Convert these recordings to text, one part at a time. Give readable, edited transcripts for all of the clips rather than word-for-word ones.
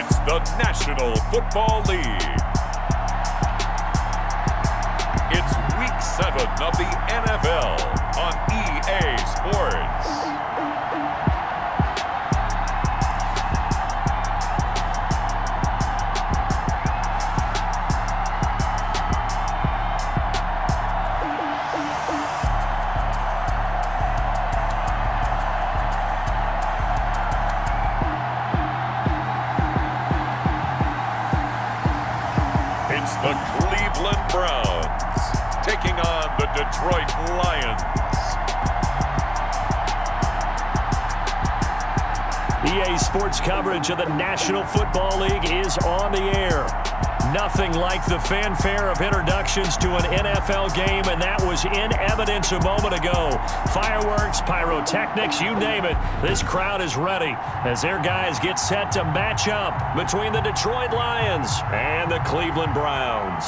It's the National Football League. It's Week 7 of the NFL on EA Sports. It's the Cleveland Browns taking on the Detroit Lions. EA Sports coverage of the National Football League is on the air. Nothing like the fanfare of introductions to an NFL game, and that was in evidence a moment ago. Fireworks, pyrotechnics, you name it. This crowd is ready as their guys get set to match up between the Detroit Lions and the Cleveland Browns.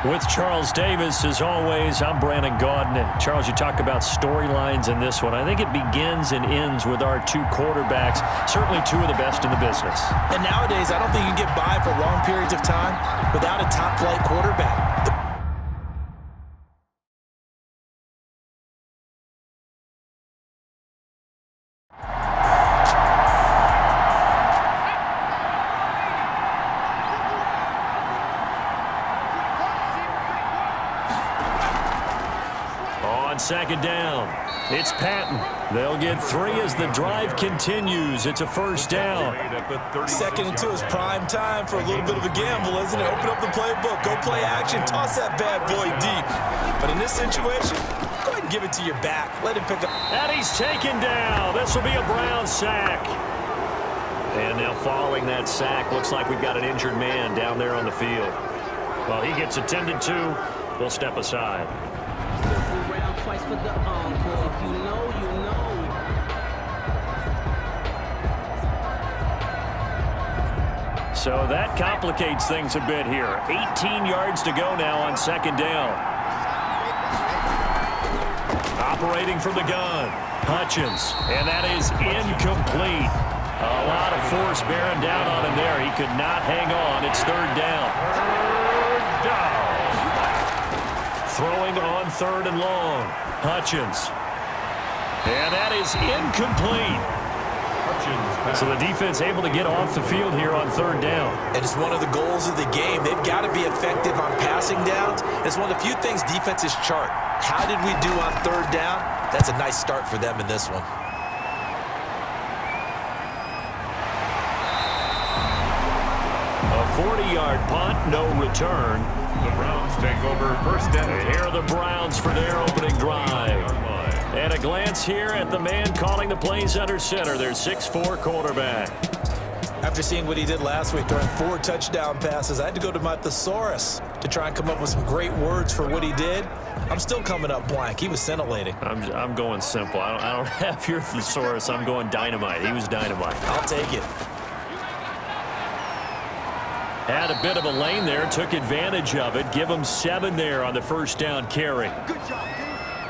With Charles Davis, as always, I'm Brandon Gaudin. Charles, you talk about storylines in this one. I think it begins and ends with our two quarterbacks, certainly two of the best in the business. And nowadays, I don't think you can get by for long periods of time without a top-flight quarterback. Second down. It's Patton. They'll get 3 as the drive continues. It's a first down. Second and 2 is prime time for a little bit of a gamble, isn't it? Open up the playbook. Go play action. Toss that bad boy deep. But in this situation, go ahead and give it to your back. Let him pick up. And he's taken down. This will be a Brown sack. And now following that sack, looks like we've got an injured man down there on the field. Well, he gets attended to. We'll step aside. Twice for the encore. If you know, you know. So that complicates things a bit here. 18 yards to go now on second down. Operating from the gun, Hutchins, and that is incomplete. A lot of force bearing down on him there. He could not hang on. It's third down. Third down. Throwing on third and long. Hutchins. And that is incomplete. So the defense able to get off the field here on third down. And it's one of the goals of the game. They've got to be effective on passing downs. It's one of the few things defenses chart. How did we do on third down? That's a nice start for them in this one. A 40-yard punt, no return. The Browns take over first and 10. Here are the Browns for their opening drive. And a glance here at the man calling the plays under center, their 6'4" quarterback. After seeing what he did last week, throwing 4 touchdown passes, I had to go to my thesaurus to try and come up with some great words for what he did. I'm still coming up blank. He was scintillating. I'm going simple. I don't have your thesaurus. I'm going dynamite. He was dynamite. I'll take it. Had a bit of a lane there, took advantage of it. Give him 7 there on the first down carry.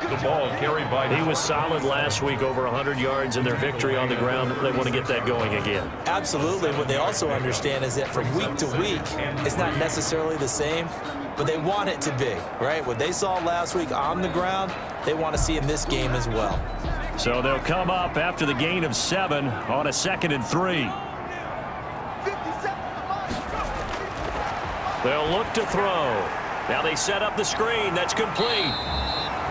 The ball carried by. He was solid last week, over 100 yards in their victory on the ground. They want to get that going again. Absolutely. What they also understand is that from week to week, it's not necessarily the same, but they want it to be, right? What they saw last week on the ground, they want to see in this game as well. So they'll come up after the gain of 7 on a 2nd and 3. They'll look to throw. Now they set up the screen. That's complete.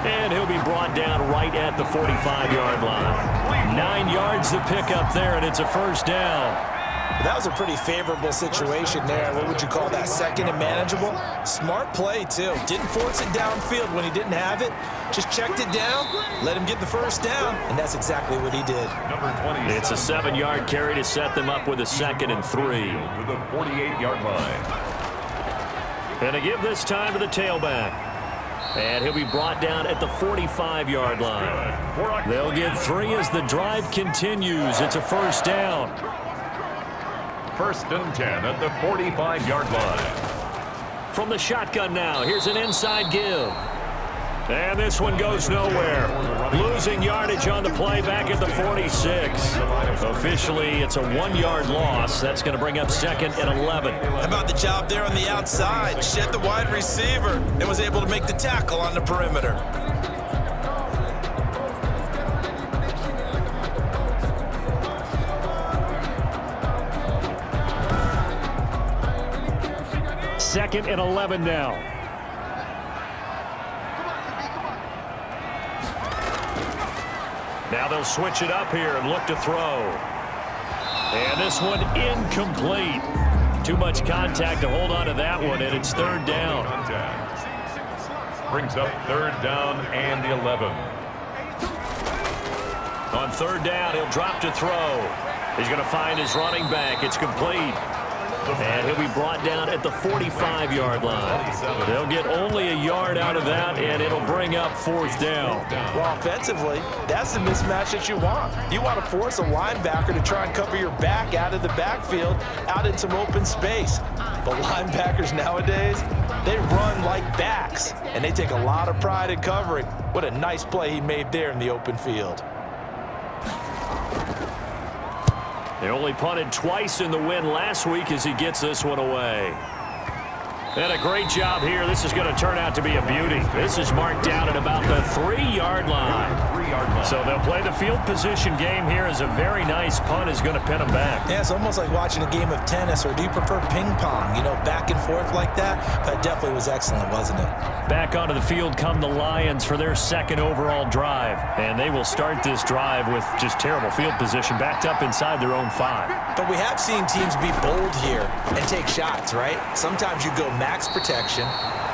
And he'll be brought down right at the 45-yard line. 9 yards to pick up there, and it's a first down. That was a pretty favorable situation there. What would you call that? Second and manageable? Smart play, too. Didn't force it downfield when he didn't have it. Just checked it down, let him get the first down, and that's exactly what he did. It's a 7-yard carry to set them up with a 2nd and 3. To the 48-yard line. And to give this time to the tailback. And he'll be brought down at the 45-yard line. They'll get 3 as the drive continues. It's a first down. First and 10 at the 45-yard line. From the shotgun now, here's an inside give. And this one goes nowhere. Losing yardage on the play back at the 46. Officially, it's a 1-yard loss. That's going to bring up 2nd and 11. How about the job there on the outside? Shed the wide receiver and was able to make the tackle on the perimeter. Second and 11 now. Now they'll switch it up here and look to throw. And this one incomplete. Too much contact to hold on to that one, and it's 3rd down. Brings up 3rd down and the 11. On 3rd down, he'll drop to throw. He's going to find his running back. It's complete. And he'll be brought down at the 45-yard line. They'll get only a yard out of that, and it'll bring up 4th down. Well, offensively, that's the mismatch that you want. You want to force a linebacker to try and cover your back out of the backfield, out in some open space. But linebackers nowadays, they run like backs, and they take a lot of pride in covering. What a nice play he made there in the open field. They only punted twice in the win last week as he gets this one away. And a great job here. This is going to turn out to be a beauty. This is marked down at about the 3-yard line. So they'll play the field position game here as a very nice punt is going to pin them back. Yeah, it's almost like watching a game of tennis, or do you prefer ping pong? You know, back and forth like that? That definitely was excellent, wasn't it? Back onto the field come the Lions for their 2nd overall drive. And they will start this drive with just terrible field position, backed up inside their own 5. But we have seen teams be bold here and take shots, right? Sometimes you go max protection,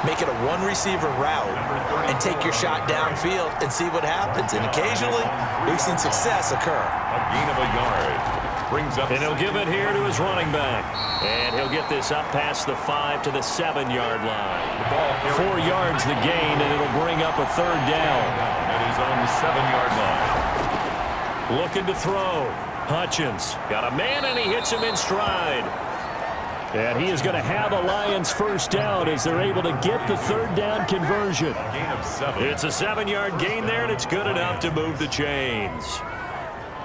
make it a 1-receiver route, and take your shot downfield and see what happens. And occasionally, we've seen success occur. A gain of a yard. Brings up. And he'll give it here to his running back. And he'll get this up past the 5 to the 7-yard line. 4 yards the gain, and it'll bring up a 3rd down. It is on the 7-yard line. Looking to throw. Hutchins got a man, and he hits him in stride. And he is going to have a Lions 1st down as they're able to get the 3rd down conversion. Gain of 7. It's a 7-yard gain there, and it's good enough to move the chains.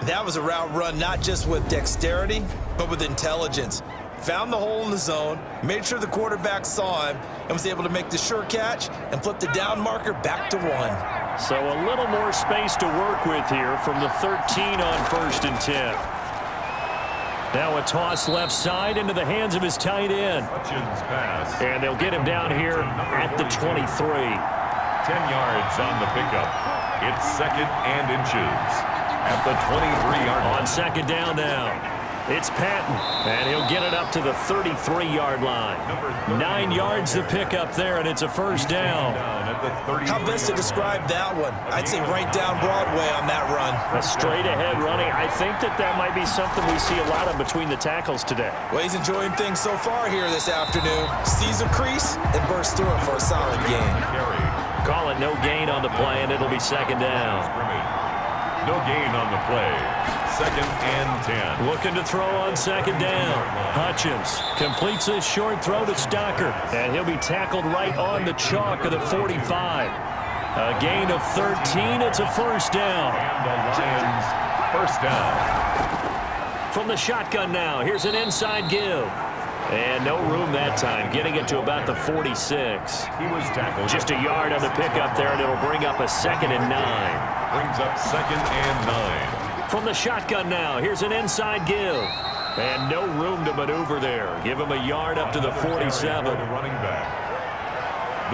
That was a route run not just with dexterity, but with intelligence. Found the hole in the zone, made sure the quarterback saw him, and was able to make the sure catch and flip the down marker back to 1. So a little more space to work with here from the 13 on 1st and 10. Now a toss left side into the hands of his tight end. Hutchins pass. And they'll get him down here at the 23. 10 yards on the pickup. It's 2nd and inches. At the 23-yard line. On 2nd down now. It's Patton, and he'll get it up to the 33-yard line. 9 yards to pick up there, and it's a 1st down. How best to describe that one? I'd say right down Broadway on that run. A straight-ahead running. I think that might be something we see a lot of between the tackles today. Well, he's enjoying things so far here this afternoon. Sees a crease and bursts through it for a solid gain. Call it no gain on the play, and it'll be 2nd down. No gain on the play. 2nd and 10. Looking to throw on 2nd down. Hutchins completes a short throw to Stocker, and he'll be tackled right on the chalk of the 45. A gain of 13. It's a 1st down. And the Lions 1st down. From the shotgun now, here's an inside give. And no room that time, getting it to about the 46. He was tackled. Just a yard on the pickup there, and it'll bring up a 2nd and 9. Brings up 2nd and 9. From the shotgun now, here's an inside give. And no room to maneuver there. Give him a yard up to the 47. Running back.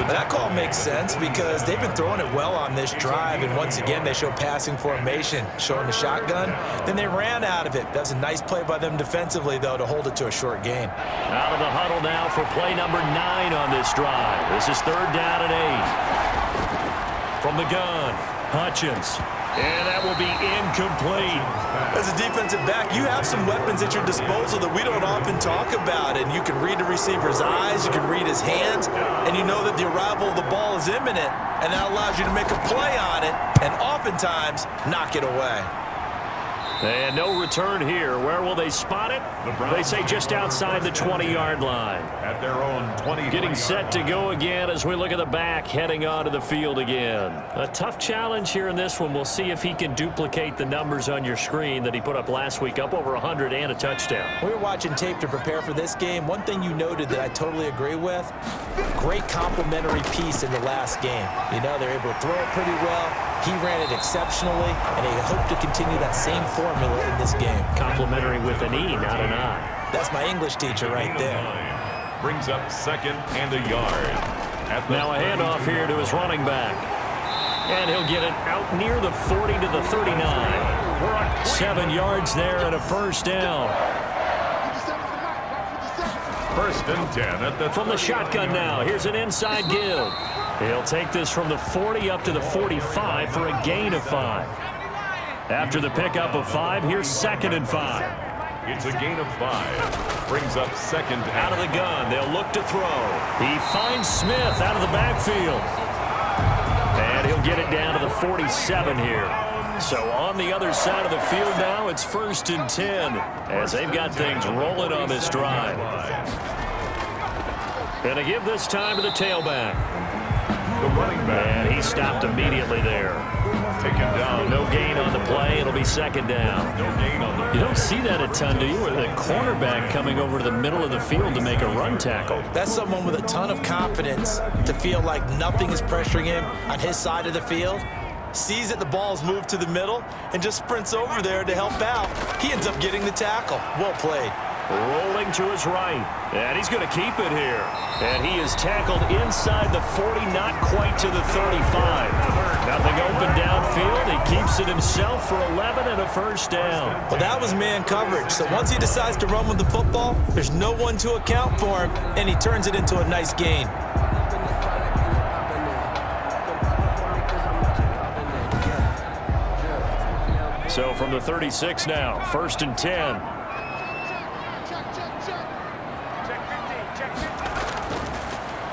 That call makes sense because they've been throwing it well on this drive, and once again they show passing formation, showing the shotgun. Then they ran out of it. That was a nice play by them defensively, though, to hold it to a short gain. Out of the huddle now for play number 9 on this drive. This is 3rd down and 8. From the gun, Hutchins. And that will be incomplete. As a defensive back, you have some weapons at your disposal that we don't often talk about. And you can read the receiver's eyes, you can read his hands, and you know that the arrival of the ball is imminent. And that allows you to make a play on it and oftentimes knock it away. And no return here. Where will they spot it? They say just outside the 20-yard line. At their own 20. Getting set to go again as we look at the back, heading onto the field again. A tough challenge here in this one. We'll see if he can duplicate the numbers on your screen that he put up last week, up over 100 and a touchdown. We were watching tape to prepare for this game. One thing you noted that I totally agree with, great complementary piece in the last game. You know, they're able to throw it pretty well. He ran it exceptionally, and they hope to continue that same formula in this game. Complimentary with an E, not an I. That's my English teacher right there. Brings up second and a yard. Now a handoff here to his running back. And he'll get it out near the 40 to the 39. 7 yards there and a first down. First and 10 at the From the shotgun now, here's an inside give. He'll take this from the 40 up to the 45 for a gain of 5. After the pickup of 5, here's second and 5. It's a gain of 5. Brings up second. Out of the gun, they'll look to throw. He finds Smith out of the backfield. And he'll get it down to the 47 here. So on the other side of the field now, it's first and 10 as they've got things rolling on this drive. And to give this time to the tailback. The running back. And he stopped immediately there. Taken down. No gain on the play. It'll be second down. No gain on the play. You don't see that a ton, do you? With a cornerback coming over to the middle of the field to make a run tackle. That's someone with a ton of confidence to feel like nothing is pressuring him on his side of the field. Sees that the ball's moved to the middle and just sprints over there to help out. He ends up getting the tackle. Well played. Rolling to his right. And he's going to keep it here. And he is tackled inside the 40, not quite to the 35. Nothing open downfield. He keeps it himself for 11 and a first down. Well, that was man coverage. So once he decides to run with the football, there's no one to account for him, and he turns it into a nice gain. So from the 36 now, first and 10.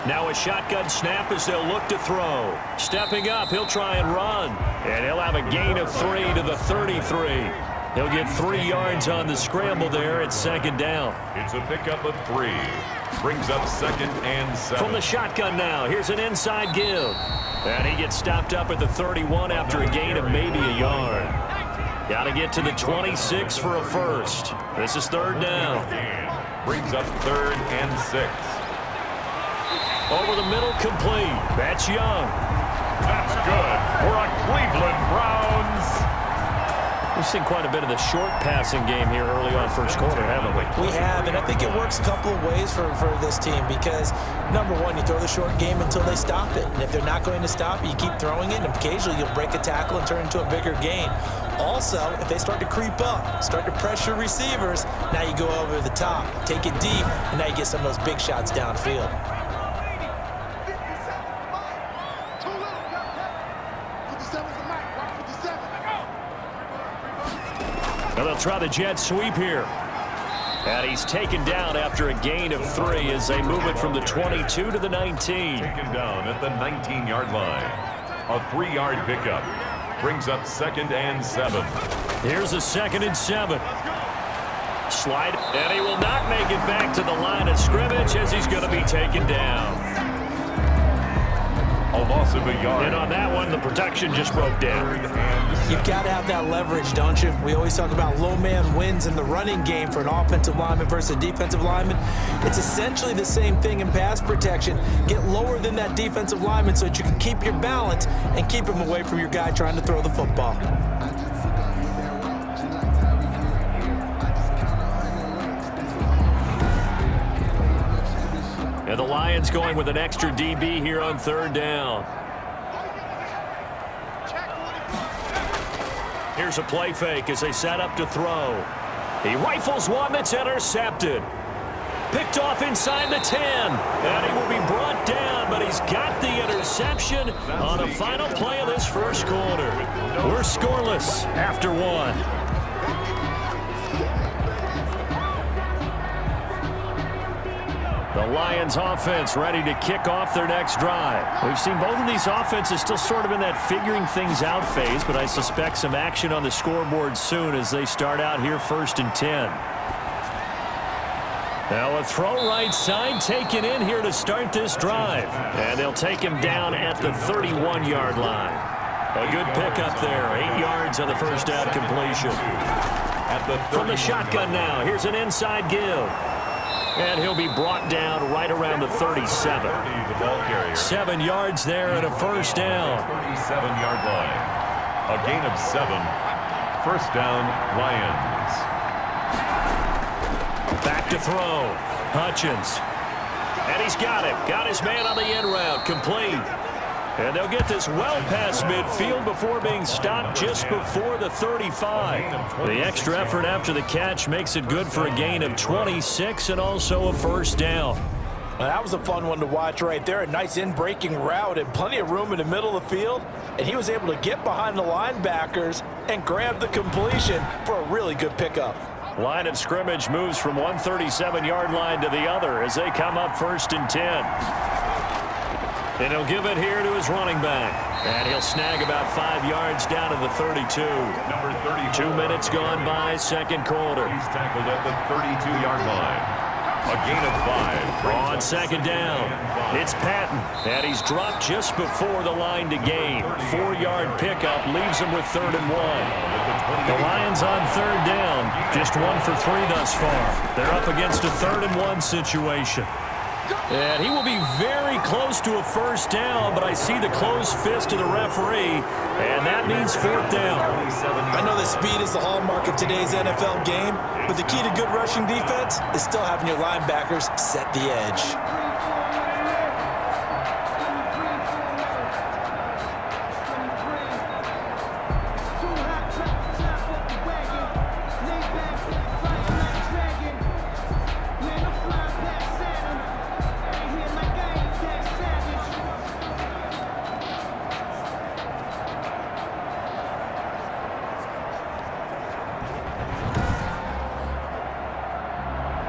Now a shotgun snap as they'll look to throw. Stepping up, he'll try and run. And he'll have a gain of 3 to the 33. He'll get 3 yards on the scramble there at second down. It's a pickup of 3. Brings up second and 7. From the shotgun now, here's an inside give. And he gets stopped up at the 31 after a gain of maybe a yard. Got to get to the 26 for a first. This is third down. Brings up third and 6. Over the middle, complete. That's Young. That's good for a Cleveland Browns. We've seen quite a bit of the short passing game here early on first quarter, haven't we? We have, and I think it works a couple of ways for this team because, number one, you throw the short game until they stop it. And if they're not going to stop it, you keep throwing it, and occasionally you'll break a tackle and turn it into a bigger gain. Also, if they start to creep up, start to pressure receivers, now you go over the top, take it deep, and now you get some of those big shots downfield. Now they'll try the jet sweep here. And he's taken down after a gain of 3 as they move it from the 22 to the 19. Taken down at the 19-yard line. A 3-yard pickup. Brings up second and 7. Here's a second and 7. Slide, and he will not make it back to the line of scrimmage as he's going to be taken down. A loss of a yard. And on that one, the protection just broke down. You've got to have that leverage, don't you? We always talk about low man wins in the running game for an offensive lineman versus a defensive lineman. It's essentially the same thing in pass protection. Get lower than that defensive lineman so that you can keep your balance and keep him away from your guy trying to throw the football. And the Lions going with an extra DB here on third down. Here's a play fake as they set up to throw. He rifles one that's intercepted. Picked off inside the 10. And he will be brought down, but he's got the interception on the final play of this first quarter. We're scoreless after 1. The Lions offense ready to kick off their next drive. We've seen both of these offenses still sort of in that figuring things out phase, but I suspect some action on the scoreboard soon as they start out here 1st and 10. Now a throw right side taken in here to start this drive. And they'll take him down at the 31-yard line. A good pickup there. 8 yards on the first down completion. From the shotgun now, here's an inside give. And he'll be brought down right around the 37. 7 yards there and a first down. 37-yard line. A gain of 7. First down, Lions. Back to throw. Hutchins. And he's got it. Got his man on the end route. Complete. And they'll get this well past midfield before being stopped just before the 35. The extra effort after the catch makes it good for a gain of 26 and also a first down. Well, that was a fun one to watch right there. A nice in-breaking route and plenty of room in the middle of the field. And he was able to get behind the linebackers and grab the completion for a really good pickup. Line of scrimmage moves from one 37-yard line to the other as they come up 1st and 10. And he'll give it here to his running back. And he'll snag about 5 yards down to the 32. Number 32. 2 minutes gone by, second quarter. He's tackled at the 32-yard line. A gain of 5. On second down, it's Patton. And he's dropped just before the line to gain. 4-yard pickup leaves him with 3rd and 1. The Lions on 3rd down. Just 1 for 3 thus far. They're up against a 3rd and 1 situation. And he will be very close to a first down, but I see the closed fist of the referee, and that means 4th down. I know that speed is the hallmark of today's NFL game, but the key to good rushing defense is still having your linebackers set the edge.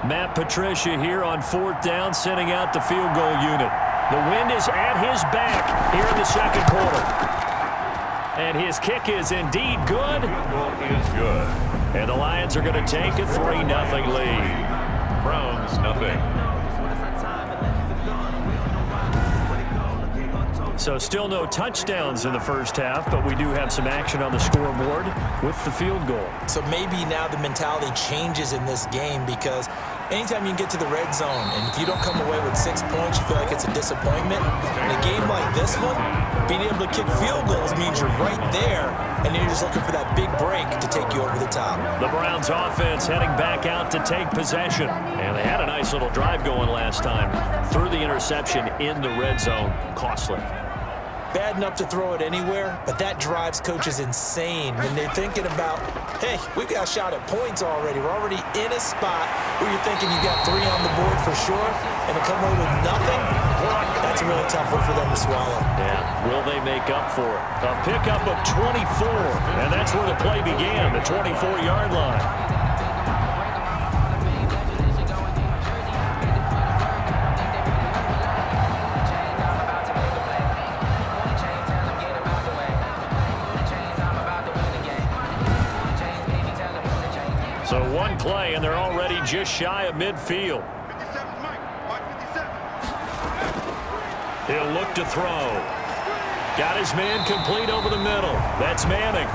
Matt Patricia here on 4th down, sending out the field goal unit. The wind is at his back here in the second quarter. And his kick is indeed good. Field goal is good. And the Lions are going to take a 3-0 lead. Browns, nothing. So still no touchdowns in the first half, but we do have some action on the scoreboard with the field goal. So maybe now the mentality changes in this game because anytime you can get to the red zone and if you don't come away with 6 points, you feel like it's a disappointment. In a game like this one, being able to kick field goals means you're right there and then you're just looking for that big break to take you over the top. The Browns offense heading back out to take possession. And they had a nice little drive going last time. Threw the interception in the red zone. Costly. Bad enough to throw it anywhere, but that drives coaches insane when they're thinking about, hey, we've got a shot at points already. We're already in a spot where you're thinking you got 3 on the board for sure, and to come away with nothing, that's a really tough one for them to swallow. Yeah, will they make up for it? A pickup of 24, and that's where the play began, the 24-yard line. So one play, and they're already just shy of midfield. He'll look to throw. Got his man complete over the middle. That's Manning.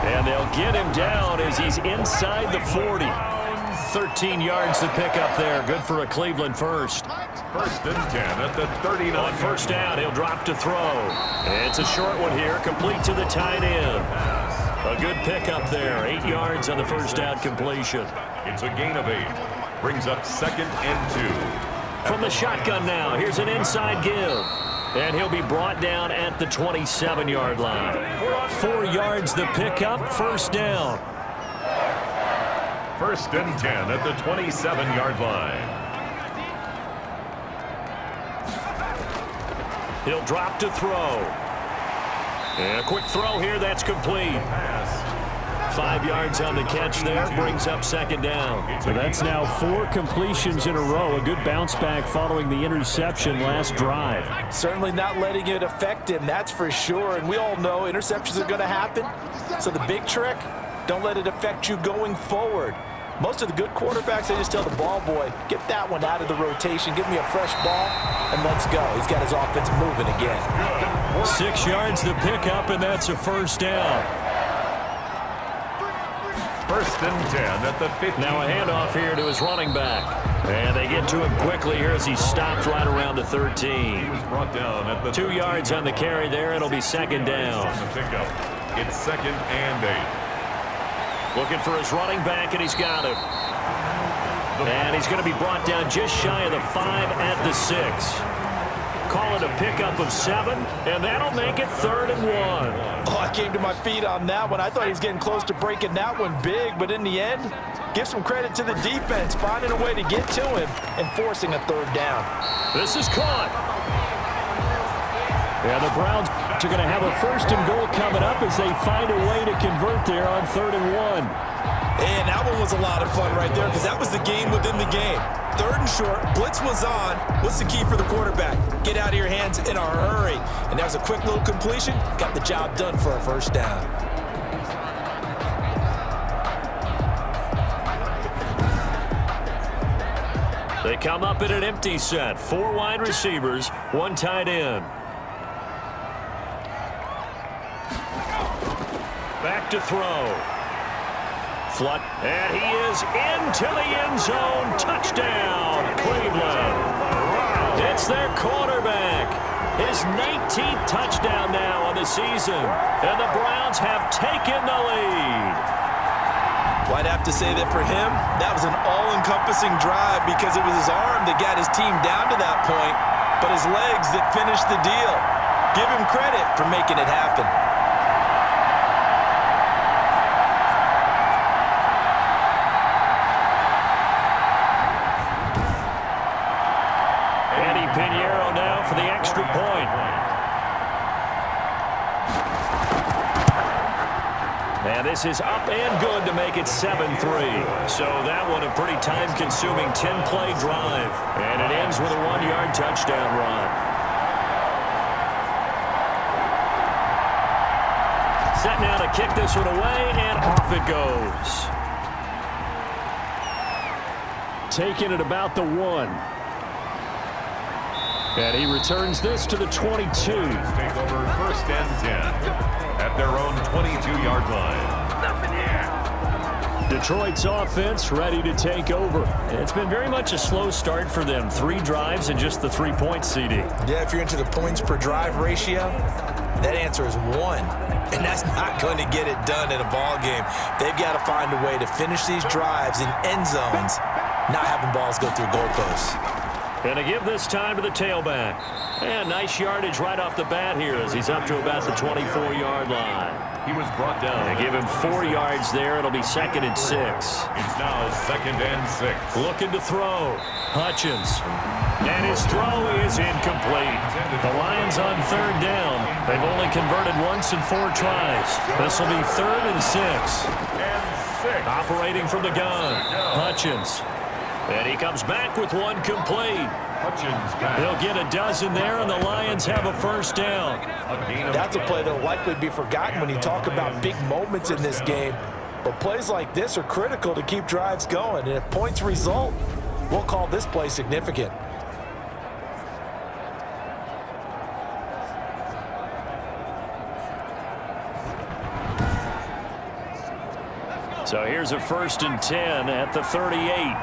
And they'll get him down as he's inside the 40. 13 yards to pick up there. Good for a Cleveland first. 1st and 10 at the 39. On first down, he'll drop to throw. It's a short one here, complete to the tight end. A good pickup there. 8 yards on the first down completion. It's a gain of 8. Brings up 2nd and 2. From the shotgun now, here's an inside give. And he'll be brought down at the 27-yard line. 4 yards the pickup, first down. 1st and 10 at the 27-yard line. He'll drop to throw. And a quick throw here, that's complete. 5 yards on the catch there, brings up second down. So that's now 4 completions in a row. A good bounce back following the interception last drive. Certainly not letting it affect him, that's for sure. And we all know interceptions are going to happen. So the big trick, don't let it affect you going forward. Most of the good quarterbacks, they just tell the ball boy, get that one out of the rotation, give me a fresh ball, and let's go. He's got his offense moving again. 6 yards to pick up, and that's a first down. First and 10 at the 50. Now a handoff here to his running back. And they get to him quickly here as he stopped right around the 13. He was brought down at the 2 yards on the carry there. It'll be second down. On the pickup. It's second and 8. Looking for his running back, and he's got him. And he's going to be brought down just shy of the 5 at the 6. Call it a pickup of 7, and that'll make it 3rd and 1. Oh, I came to my feet on that one. I thought he was getting close to breaking that one big, but in the end, give some credit to the defense, finding a way to get to him and forcing a 3rd down. This is caught. Yeah, the Browns are going to have a 1st and goal coming up as they find a way to convert there on 3rd and 1. And that one was a lot of fun right there because that was the game within the game. 3rd and short, blitz was on. What's the key for the quarterback? Get out of your hands in a hurry. And that was a quick little completion. Got the job done for a 1st down. They come up in an empty set. 4 wide receivers, 1 tight end. Back to throw. Flood. And he is into the end zone. Touchdown, Cleveland. It's their quarterback. His 19th touchdown now on the season. And the Browns have taken the lead. Well, I'd have to say that for him, that was an all-encompassing drive because it was his arm that got his team down to that point, but his legs that finished the deal. Give him credit for making it happen. Pinheiro now for the extra point. And this is up and good to make it 7-3. So that one a pretty time-consuming 10-play drive. And it ends with a 1-yard touchdown run. Set now to kick this one away, and off it goes. Taking it about the 1. And he returns this to the 22. Take over 1st and 10 at their own 22-yard line. Detroit's offense ready to take over. It's been very much a slow start for them. 3 drives and just the 3-point CD. Yeah, if you're into the points per drive ratio, that answer is 1. And that's not going to get it done in a ball game. They've got to find a way to finish these drives in end zones, not having balls go through goalposts. And to give this time to the tailback. And nice yardage right off the bat here as he's up to about the 24-yard line. He was brought down. They give him 4 yards there. It'll be 2nd and 6. It's now 2nd and 6. Looking to throw. Hutchins. And his throw is incomplete. The Lions on 3rd down. They've only converted once in 4 tries. This will be 3rd and 6. Operating from the gun. Hutchins. And he comes back with 1 complete. He'll get a dozen there, and the Lions have a 1st down. That's a play that will likely be forgotten when you talk about big moments in this game. But plays like this are critical to keep drives going. And if points result, we'll call this play significant. So here's a 1st and 10 at the 38.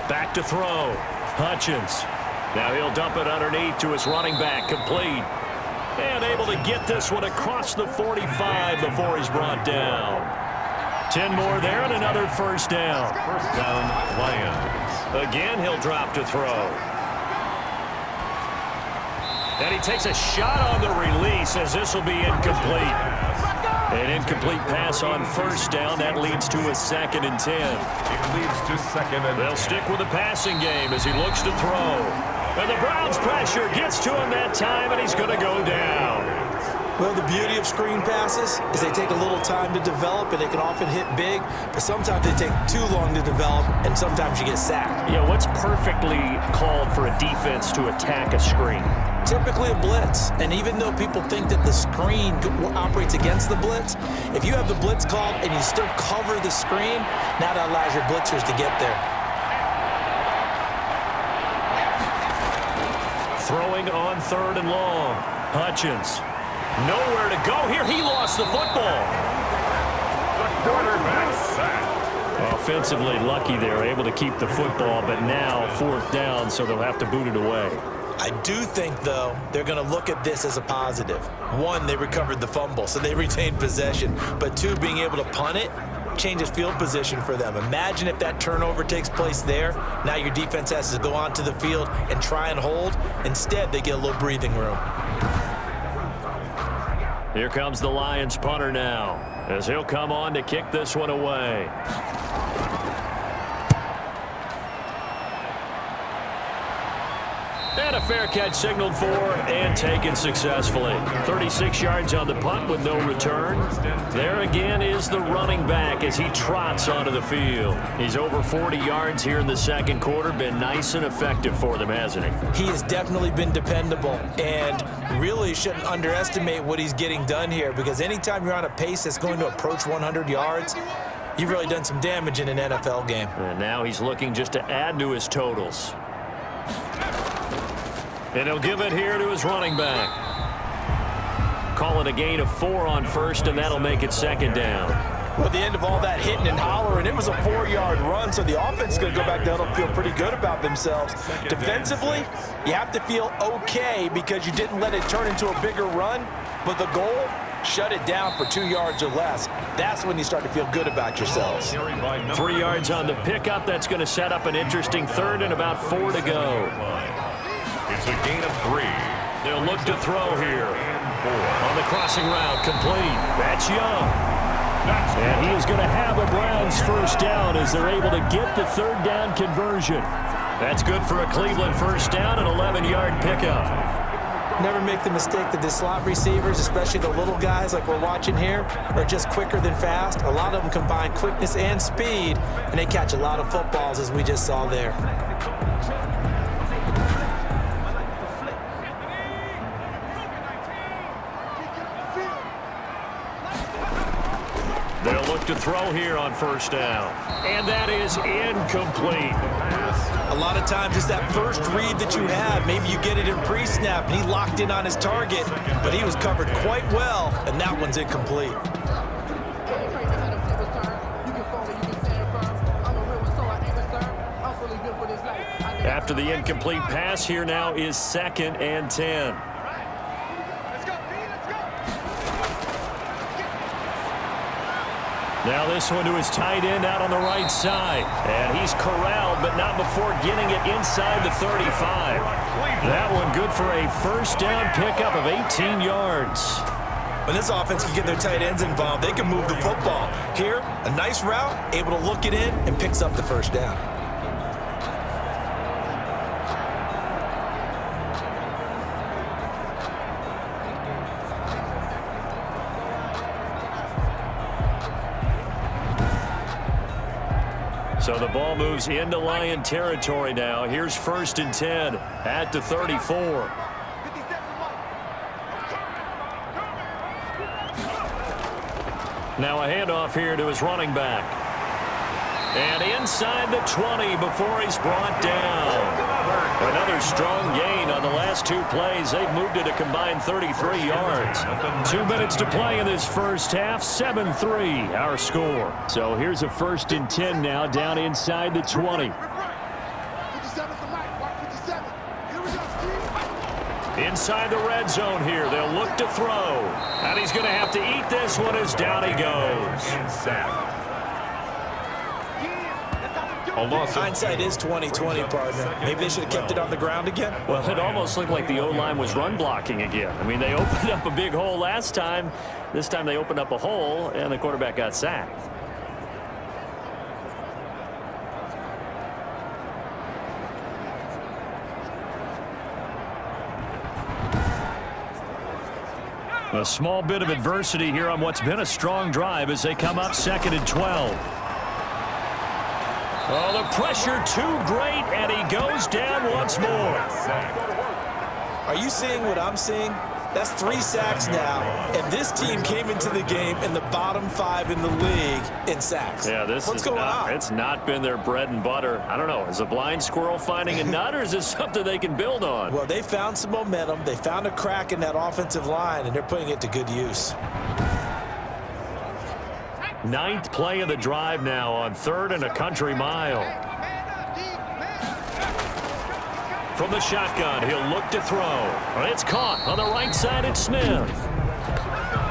Back to throw. Hutchins. Now he'll dump it underneath to his running back. Complete. And able to get this one across the 45 before he's brought down. 10 more there and another 1st down. 1st down, Lions. Again, he'll drop to throw. And he takes a shot on the release as this will be incomplete. An incomplete pass on 1st down. That leads to a 2nd and 10. It leads to 2nd and 10. They'll stick with the passing game as he looks to throw. And the Browns pressure gets to him that time, and he's going to go down. Well, the beauty of screen passes is they take a little time to develop, and they can often hit big, but sometimes they take too long to develop, and sometimes you get sacked. Yeah, what's perfectly called for a defense to attack a screen? Typically a blitz, and even though people think that the screen operates against the blitz, if you have the blitz called and you still cover the screen, now that allows your blitzers to get there. Throwing on 3rd and long. Hutchins. Nowhere to go here. He lost the football. The quarterback sacked. Offensively lucky they're able to keep the football, but now 4th down, so they'll have to boot it away. I do think, though, they're going to look at this as a positive. 1, they recovered the fumble, so they retained possession. But 2, being able to punt it changes field position for them. Imagine if that turnover takes place there. Now your defense has to go onto the field and try and hold. Instead, they get a little breathing room. Here comes the Lions punter now, as he'll come on to kick this one away. And a fair catch signaled for and taken successfully. 36 yards on the punt with no return. There again is the running back as he trots onto the field. He's over 40 yards here in the second quarter. Been nice and effective for them, hasn't he? He has definitely been dependable, and really shouldn't underestimate what he's getting done here, because anytime you're on a pace that's going to approach 100 yards, you've really done some damage in an NFL game. And now he's looking just to add to his totals. And he'll give it here to his running back. Call it a gain of 4 on 1st, and that'll make it 2nd down. Well, at the end of all that hitting and hollering, it was a 4-yard run, so the offense is going to go back down and feel pretty good about themselves. Defensively, you have to feel okay because you didn't let it turn into a bigger run, but the goal, shut it down for 2 yards or less. That's when you start to feel good about yourselves. 3 yards on the pickup. That's going to set up an interesting 3rd and about 4 to go. It's a gain of 3. They'll look to throw here. On the crossing route, complete. That's Young. And he is going to have a Browns 1st down as they're able to get the 3rd down conversion. That's good for a Cleveland 1st down, an 11-yard pickup. Never make the mistake that the slot receivers, especially the little guys like we're watching here, are just quicker than fast. A lot of them combine quickness and speed, and they catch a lot of footballs, as we just saw there. They'll look to throw here on 1st down. And that is incomplete. A lot of times it's that first read that you have. Maybe you get it in pre-snap, and he locked in on his target, but he was covered quite well, and that one's incomplete. After the incomplete pass, here now is 2nd and 10. Now this one to his tight end out on the right side. And he's corralled, but not before getting it inside the 35. That one good for a 1st down pickup of 18 yards. When this offense can get their tight ends involved, they can move the football. Here, a nice route, able to look it in, and picks up the 1st down. So the ball moves into Lion territory now. Here's 1st and 10 at the 34. Now a handoff here to his running back. And inside the 20 before he's brought down. Another strong gain on the last 2 plays. They've moved it a combined 33 yards. 2 minutes to play in this first half. 7-3 our score. So here's a 1st and 10 now down inside the 20. Inside the red zone here. They'll look to throw. And he's going to have to eat this one as down he goes. Hindsight is 20/20, partner. Maybe they should have kept it on the ground again. Well, it almost looked like the O-line was run blocking again. I mean, they opened up a big hole last time. This time they opened up a hole, and the quarterback got sacked. A small bit of adversity here on what's been a strong drive as they come up 2nd and 12. Oh, the pressure too great, and he goes down once more. Are you seeing what I'm seeing? That's 3 sacks now, and this team came into the game in the bottom 5 in the league in sacks. Yeah, What's going on? It's not been their bread and butter. I don't know. Is a blind squirrel finding a nut, or is this something they can build on? Well, they found some momentum. They found a crack in that offensive line, and they're putting it to good use. 9th play of the drive now on 3rd and a country mile. From the shotgun, he'll look to throw. It's caught on the right side. It's Smith.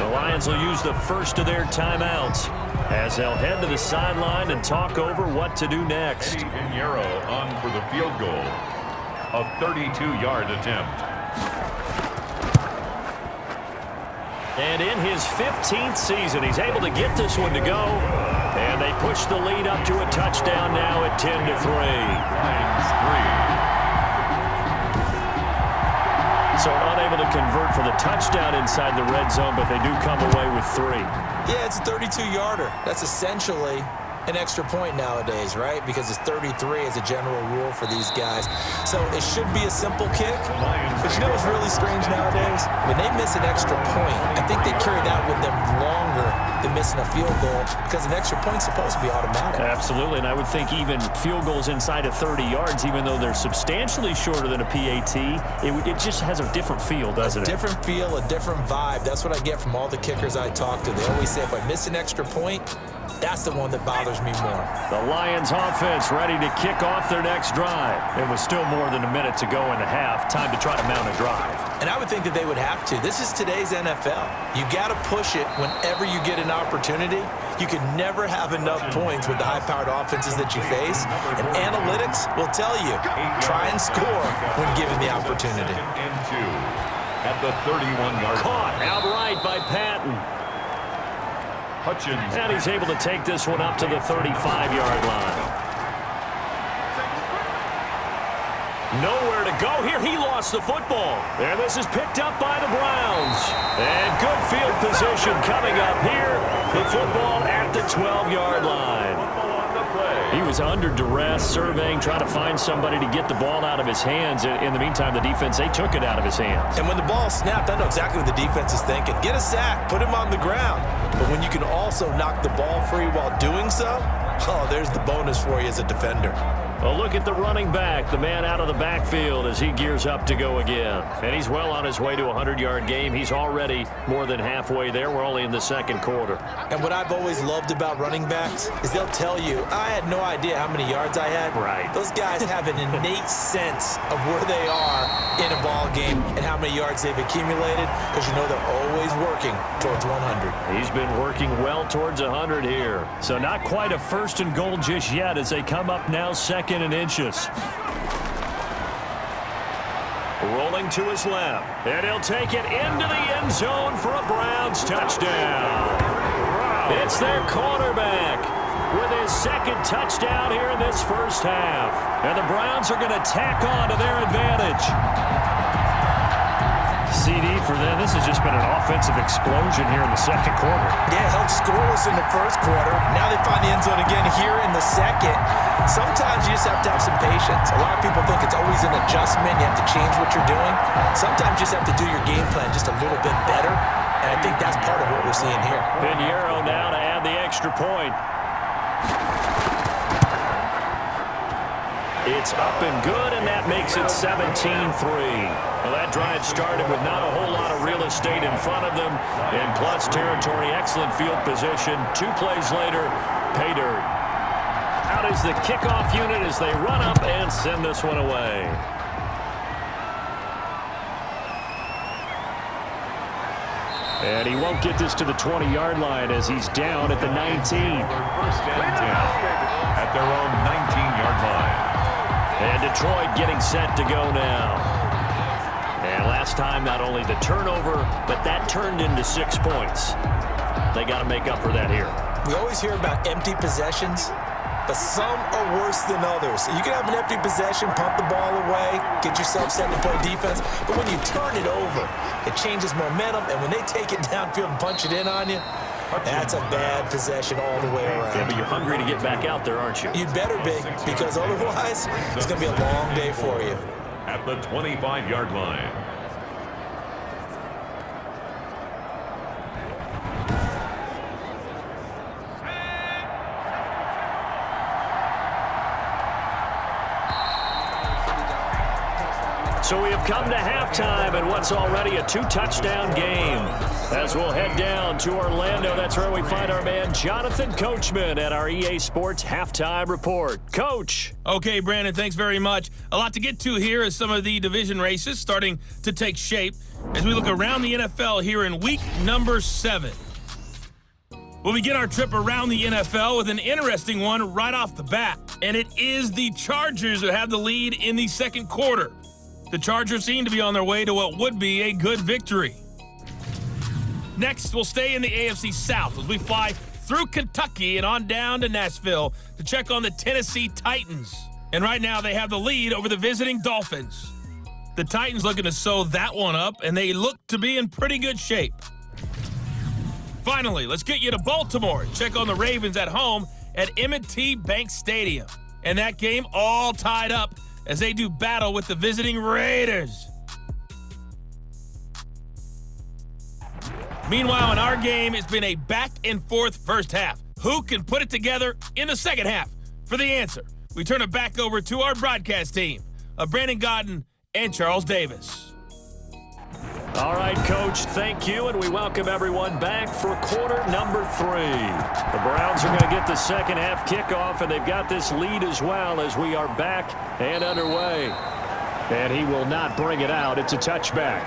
The Lions will use the first of their timeouts as they'll head to the sideline and talk over what to do next. Pinheiro on for the field goal. A 32-yard attempt. And in his 15th season, he's able to get this one to go. And they push the lead up to a touchdown now at 10-3. Lions 3. So unable to convert for the touchdown inside the red zone, but they do come away with 3. Yeah, it's a 32-yarder. That's essentially an extra point nowadays, right? Because it's 33 as a general rule for these guys. So it should be a simple kick. But you know what's really strange nowadays? When they miss an extra point, I think they carry that with them longer than missing a field goal because an extra point's supposed to be automatic. Absolutely, and I would think even field goals inside of 30 yards, even though they're substantially shorter than a PAT, it just has a different feel, doesn't it? A different feel, a different vibe. That's what I get from all the kickers I talk to. They always say if I miss an extra point, that's the one that bothers me more. The Lions offense ready to kick off their next drive. It was still more than a minute to go in the half. Time to try to mount a drive. And I would think that they would have to. This is today's NFL. You got to push it whenever you get an opportunity. You can never have enough points with the high-powered offenses that you face. And analytics will tell you, try and score when given the opportunity. And 2 at the 31-yard line. Caught outright by Patton. Hutchins. And he's able to take this one up to the 35-yard line. Nowhere to go here. He lost the football. And this is picked up by the Browns. And good field position coming up here. The football at the 12-yard line. He was under duress, surveying, trying to find somebody to get the ball out of his hands. In the meantime, the defense, they took it out of his hands. And when the ball snapped, I know exactly what the defense is thinking. Get a sack, put him on the ground. But when you can also knock the ball free while doing so, oh, there's the bonus for you as a defender. Well, look at the running back, the man out of the backfield as he gears up to go again. And he's well on his way to a 100-yard game. He's already more than halfway there. We're only in the second quarter. And what I've always loved about running backs is they'll tell you, I had no idea how many yards I had. Right. Those guys have an innate sense of where they are in a ball game and how many yards they've accumulated because you know they're always working towards 100. He's been working well towards 100 here. So not quite a 1st and goal just yet as they come up now 2nd and inches. Rolling to his left, and he'll take it into the end zone for a Browns touchdown. It's their quarterback with his 2nd touchdown here in this first half. And the Browns are going to tack on to their advantage. CD for them. This has just been an offensive explosion here in the second quarter. Yeah, held scoreless in the first quarter. Now they find the end zone again here in the second. Sometimes you just have to have some patience. A lot of people think it's always an adjustment. You have to change what you're doing. Sometimes you just have to do your game plan just a little bit better. And I think that's part of what we're seeing here. Pinheiro now to add the extra point. It's up and good, and that makes it 17-3. Well, that drive started with not a whole lot of real estate in front of them. In plus territory, excellent field position. 2 plays later, pay dirt. Out is the kickoff unit as they run up and send this one away. And he won't get this to the 20-yard line as he's down at the 19. 1st and 10 at their own 19-yard line. And Detroit getting set to go now. And last time, not only the turnover, but that turned into 6 points. They got to make up for that here. We always hear about empty possessions. but some are worse than others. You can have an empty possession, pump the ball away, get yourself set to play defense, but when you turn it over, it changes momentum, and when they take it downfield and punch it in on you, that's a bad possession all the way around. Yeah, but you're hungry to get back out there, aren't you? You'd better be, because otherwise, it's going to be a long day for you. At the 25-yard line. So we have come to halftime in what's already a 2-touchdown game. As we'll head down to Orlando, that's where we find our man Jonathan Coachman at our EA Sports Halftime Report. Coach. Okay, Brandon, thanks very much. A lot to get to here as some of the division races starting to take shape as we look around the NFL here in week number 7. We'll begin our trip around the NFL with an interesting one right off the bat, and it is the Chargers who have the lead in the second quarter. The Chargers seem to be on their way to what would be a good victory. Next, we'll stay in the AFC South as we fly through Kentucky and on down to Nashville to check on the Tennessee Titans. And right now, they have the lead over the visiting Dolphins. The Titans looking to sew that one up, and they look to be in pretty good shape. Finally, let's get you to Baltimore. Check on the Ravens at home at M&T Bank Stadium. And that game all tied up as they do battle with the visiting Raiders. Meanwhile, in our game, it's been a back-and-forth first half. Who can put it together in the second half? For the answer, we turn it back over to our broadcast team of Brandon Godden and Charles Davis. All right, Coach, thank you, and we welcome everyone back for quarter number 3. The Browns are going to get the second half kickoff, and they've got this lead as well as we are back and underway. And he will not bring it out. It's a touchback.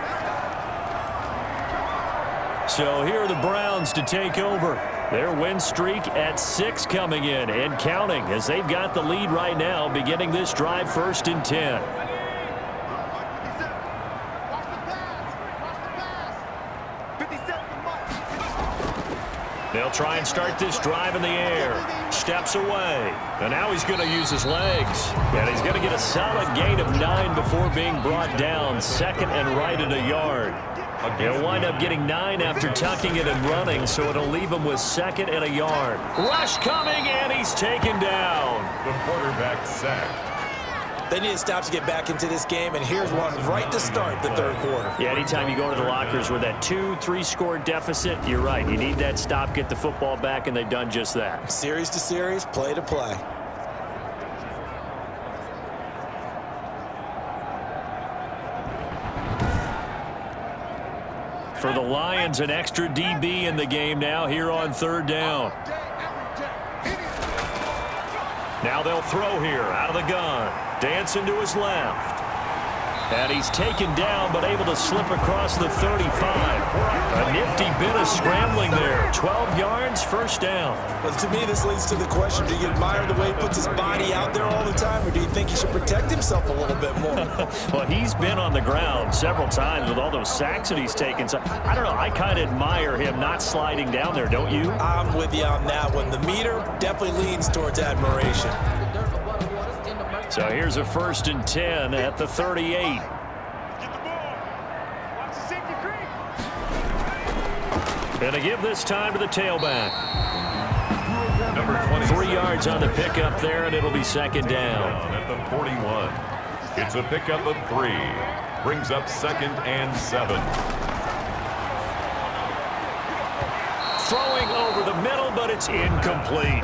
So here are the Browns to take over. Their win streak at 6 coming in and counting as they've got the lead right now beginning this drive 1st and 10. They'll try and start this drive in the air. Steps away. And now he's going to use his legs. And he's going to get a solid gain of 9 before being brought down. 2nd and right at a yard. He'll wind up getting 9 after tucking it and running, so it'll leave him with 2nd and a yard. Rush coming, and he's taken down. The quarterback sacked. They need to stop to get back into this game, and here's one right to start the third quarter. Yeah, anytime you go to the lockers with that 2-3 score deficit, you're right. You need that stop, get the football back, and they've done just that. Series to series, play to play. For the Lions, an extra DB in the game now here on 3rd down. Now they'll throw here out of the gun. Dancing to his left. And he's taken down, but able to slip across the 35. A nifty bit of scrambling there. 12 yards, 1st down. But to me, this leads to the question, do you admire the way he puts his body out there all the time, or do you think he should protect himself a little bit more? Well, he's been on the ground several times with all those sacks that he's taken. So, I don't know, I kind of admire him not sliding down there, don't you? I'm with you on that one. The meter definitely leans towards admiration. So here's a 1st and 10 at the 38. And to give this time to the tailback. Number 20. 3 yards on the pickup there, and it'll be 2nd down. At the 41. It's a pickup of 3. Brings up 2nd and 7. Throwing over the middle, but it's incomplete.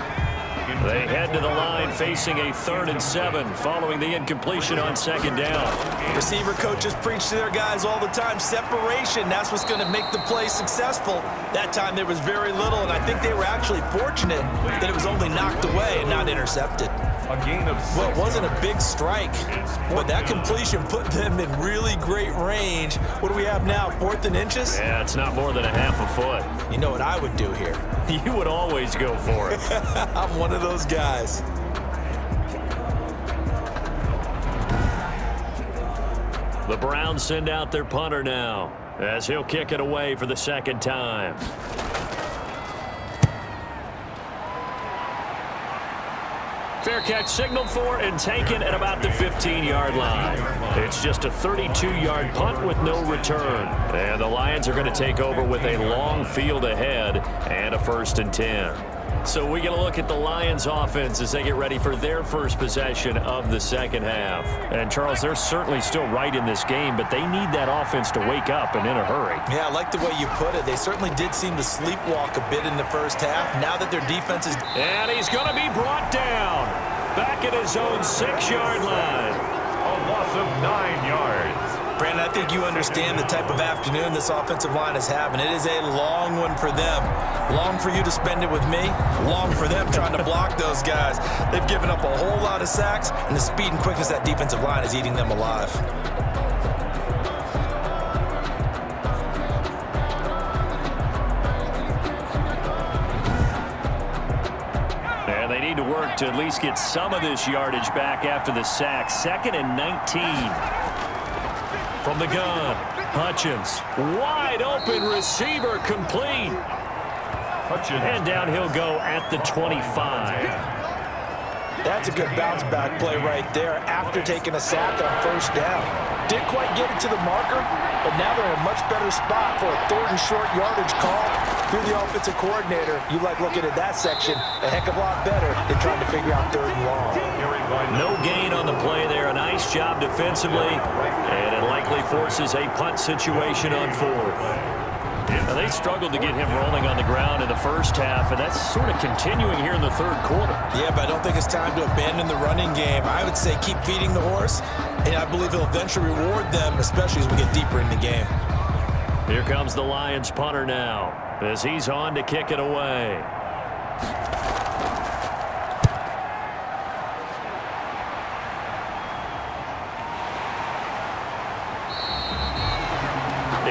They head to the line facing a 3rd and 7 following the incompletion on 2nd down. Receiver coaches preach to their guys all the time. Separation, that's what's going to make the play successful. That time there was very little, and I think they were actually fortunate that it was only knocked away and not intercepted. A gain of 6. Well, it wasn't a big strike, but that completion put them in really great range. What do we have now, 4th and inches? Yeah, it's not more than a half a foot. You know what I would do here? You would always go for it. I'm one of those guys. The Browns send out their punter now as he'll kick it away for the 2nd time. Fair catch signaled for and taken at about the 15-yard line. It's just a 32-yard punt with no return. And the Lions are going to take over with a long field ahead and a 1st and 10. So we get a look at the Lions offense as they get ready for their first possession of the second half. And, Charles, they're certainly still right in this game, but they need that offense to wake up and in a hurry. Yeah, I like the way you put it. They certainly did seem to sleepwalk a bit in the first half. Now that their defense is... And he's going to be brought down back at his own 6-yard line. A loss of 9 yards. Brandon, I think you understand the type of afternoon this offensive line is having. It is a long one for them. Long for you to spend it with me. Long for them trying to block those guys. They've given up a whole lot of sacks, and the speed and quickness of that defensive line is eating them alive. And they need to work to at least get some of this yardage back after the sack. 2nd and 19. From the gun, Hutchins, wide open receiver, complete. Hutchins. And down he'll go at the 25. That's a good bounce back play right there after taking a sack on 1st down. Didn't quite get it to the marker, but now they're in a much better spot for a 3rd and short yardage call through the offensive coordinator. You like looking at that section a heck of a lot better than trying to figure out 3rd and long. No gain on the play there. A nice job defensively, and it likely forces a punt situation on 4th. Now, they struggled to get him rolling on the ground in the first half, and that's sort of continuing here in the 3rd quarter. Yeah, but I don't think it's time to abandon the running game. I would say keep feeding the horse, and I believe he'll eventually reward them, especially as we get deeper in the game. Here comes the Lions punter now, as he's on to kick it away.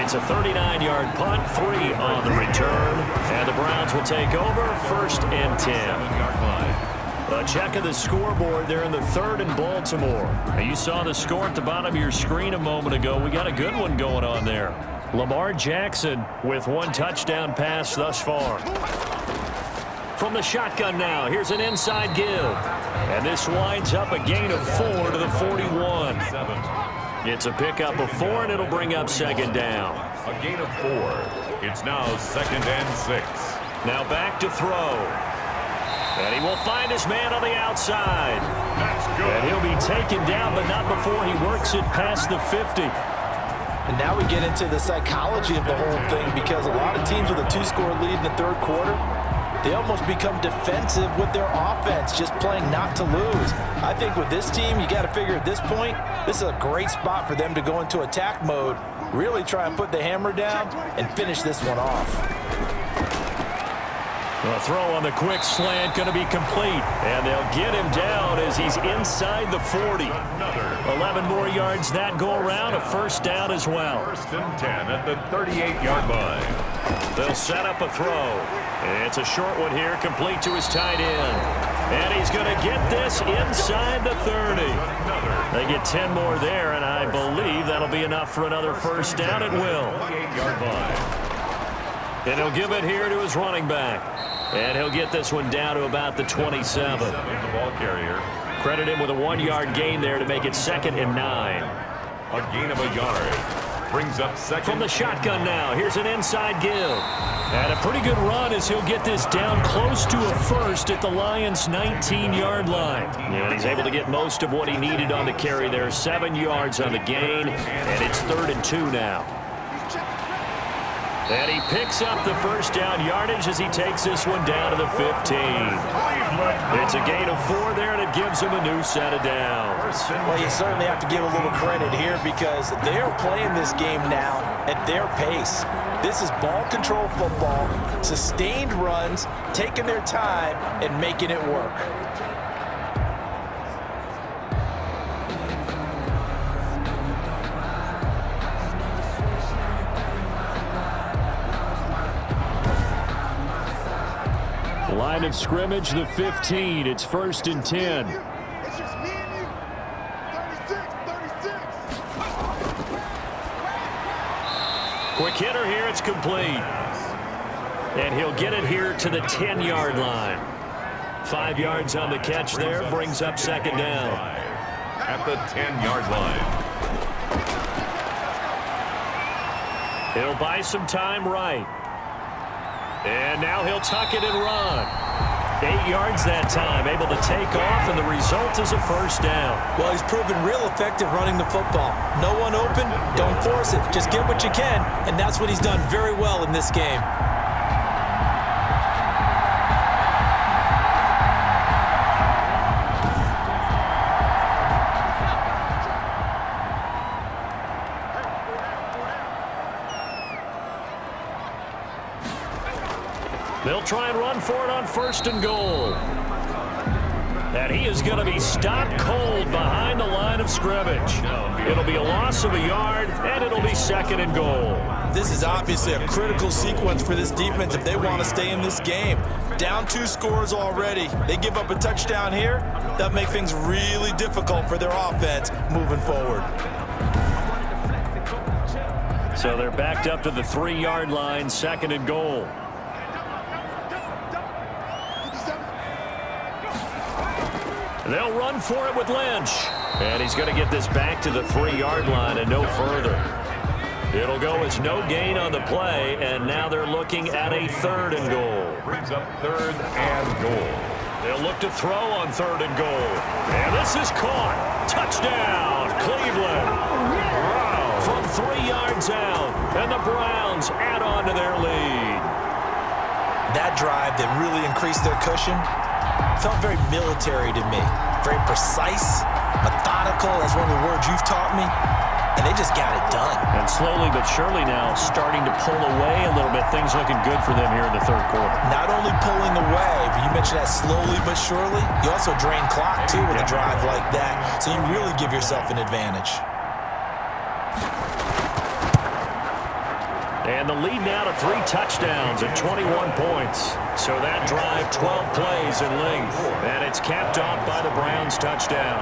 It's a 39-yard punt, 3 on the return, and the Browns will take over 1st and 10. A check of the scoreboard there in the 3rd and Baltimore. Now, you saw the score at the bottom of your screen a moment ago. We got a good one going on there. Lamar Jackson with 1 touchdown pass thus far. From the shotgun now, here's an inside give. And this winds up a gain of 4 to the 41. It's a pickup of 4, and it'll bring up 2nd down. A gain of 4. It's now 2nd and 6. Now back to throw. And he will find his man on the outside. That's good. And he'll be taken down, but not before he works it past the 50. And now we get into the psychology of the whole thing, because a lot of teams with a 2-score lead in the 3rd quarter, they almost become defensive with their offense, just playing not to lose. I think with this team, you got to figure at this point, this is a great spot for them to go into attack mode, really try and put the hammer down and finish this one off. The throw on the quick slant going to be complete, and they'll get him down as he's inside the 40. 11 more yards that go around, a 1st down as well. 1st and 10 at the 38-yard line. They'll set up a throw. It's a short one here, complete to his tight end. And he's going to get this inside the 30. They get 10 more there, and I believe that'll be enough for another 1st down at will. 28-yard line. And he'll give it here to his running back. And he'll get this one down to about the 27. The ball carrier. Credit him with a 1-yard gain there to make it 2nd and 9. A gain of a yard. Brings up 2nd. From the shotgun now, here's an inside give. And a pretty good run as he'll get this down close to a 1st at the Lions' 19-yard line. And he's able to get most of what he needed on the carry there. 7 yards on the gain, and it's 3rd and 2 now. And he picks up the 1st down yardage as he takes this one down to the 15. It's a gain of 4 there, and it gives him a new set of downs. Well, you certainly have to give a little credit here, because they're playing this game now at their pace. This is ball control football, sustained runs, taking their time and making it work. Line of scrimmage, the 15. It's 1st and 10. It's just me and you. 36. Quick hitter here. It's complete. And he'll get it here to the 10-yard line. 5 yards on the catch there, brings up second down. At the 10-yard line. He'll buy some time right. And now he'll tuck it and run. 8 yards that time, able to take off, and the result is a first down. Well, he's proven real effective running the football. No one open, don't force it. Just get what you can, and that's what he's done very well in this game. They'll try and run for it on first and goal. And he is going to be stopped cold behind the line of scrimmage. It'll be a loss of a yard, and it'll be second and goal. This is obviously a critical sequence for this defense if they want to stay in this game. Down 2 scores already. They give up a touchdown here. That'll make things really difficult for their offense moving forward. So they're backed up to the 3-yard line, second and goal. They'll run for it with Lynch. And he's going to get this back to the 3-yard line and no further. It'll go as no gain on the play, and now they're looking at a 3rd and goal. Brings up 3rd and goal. They'll look to throw on 3rd and goal. And this is caught. Touchdown, Cleveland. Wow. From 3 yards out, and the Browns add on to their lead. That drive that really increased their cushion felt very military to me. Very precise, methodical. That's one of the words you've taught me. And they just got it done. And slowly but surely now starting to pull away a little bit. Things looking good for them here in the 3rd quarter. Not only pulling away, but you mentioned that slowly but surely. You also drain clock, too, with a drive like that. So you really give yourself an advantage. And the lead now to 3 touchdowns at 21 points. So that drive, 12 plays in length. And it's capped off by the Browns touchdown.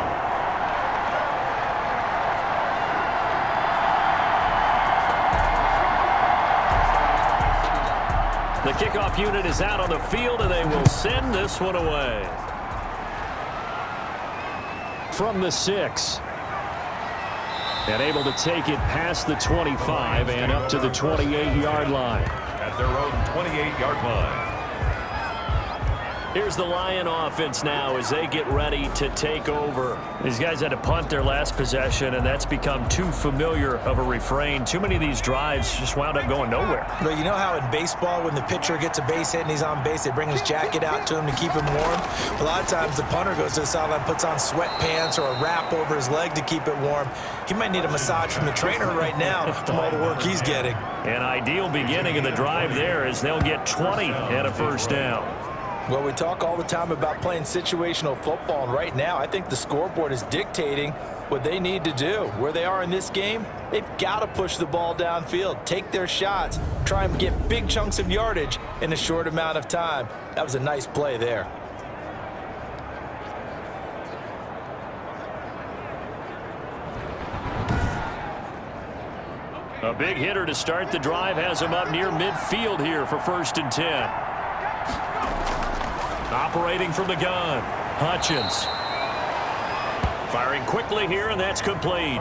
The kickoff unit is out on the field, and they will send this one away. From the 6. And able to take it past the 25 and up to the 28-yard line. At their own 28-yard line. Here's the Lion offense now as they get ready to take over. These guys had to punt their last possession, and that's become too familiar of a refrain. Too many of these drives just wound up going nowhere. But you know how in baseball, when the pitcher gets a base hit and he's on base, they bring his jacket out to him to keep him warm? A lot of times the punter goes to the sideline, puts on sweatpants or a wrap over his leg to keep it warm. He might need a massage from the trainer right now from all the work he's getting. An ideal beginning of the drive there as they'll get 20 and a first down. Well, we talk all the time about playing situational football, and right now I think the scoreboard is dictating what they need to do. Where they are in this game, they've got to push the ball downfield, take their shots, try and get big chunks of yardage in a short amount of time. That was a nice play there. A big hitter to start the drive has him up near midfield here for 1st and 10. Operating from the gun, Hutchins. Firing quickly here, and that's complete.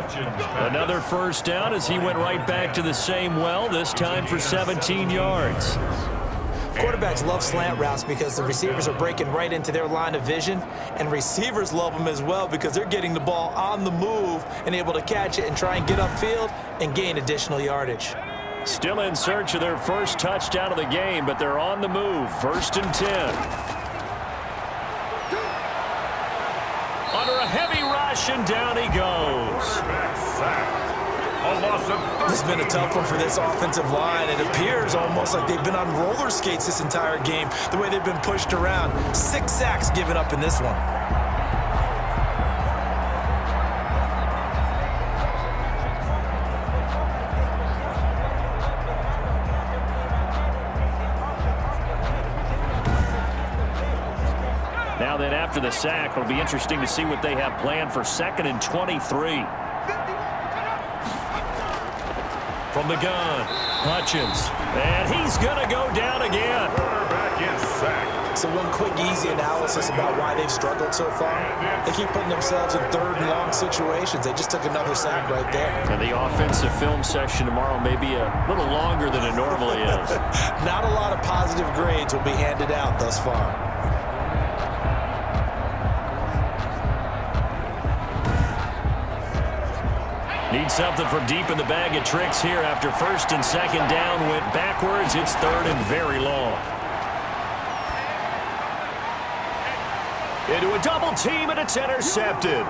Another first down as he went right back to the same well, this time for 17 yards. Quarterbacks love slant routes because the receivers are breaking right into their line of vision, and receivers love them as well because they're getting the ball on the move and able to catch it and try and get upfield and gain additional yardage. Still in search of their first touchdown of the game, but they're on the move. 1st and 10. Under a heavy rush, and down he goes. This has been a tough one for this offensive line. It appears almost like they've been on roller skates this entire game, the way they've been pushed around. 6 sacks given up in this one. Now then, after the sack, it'll be interesting to see what they have planned for 2nd and 23. from the gun. Hutchins. And he's going to go down again. Quarterback is sacked. So one quick, easy analysis about why they've struggled so far. They keep putting themselves in third and long situations. They just took another sack right there. And the offensive film session tomorrow may be a little longer than it normally is. Not a lot of positive grades will be handed out thus far. Need something from deep in the bag of tricks here after first and second down went backwards. It's third and very long. Into a double team, and it's intercepted.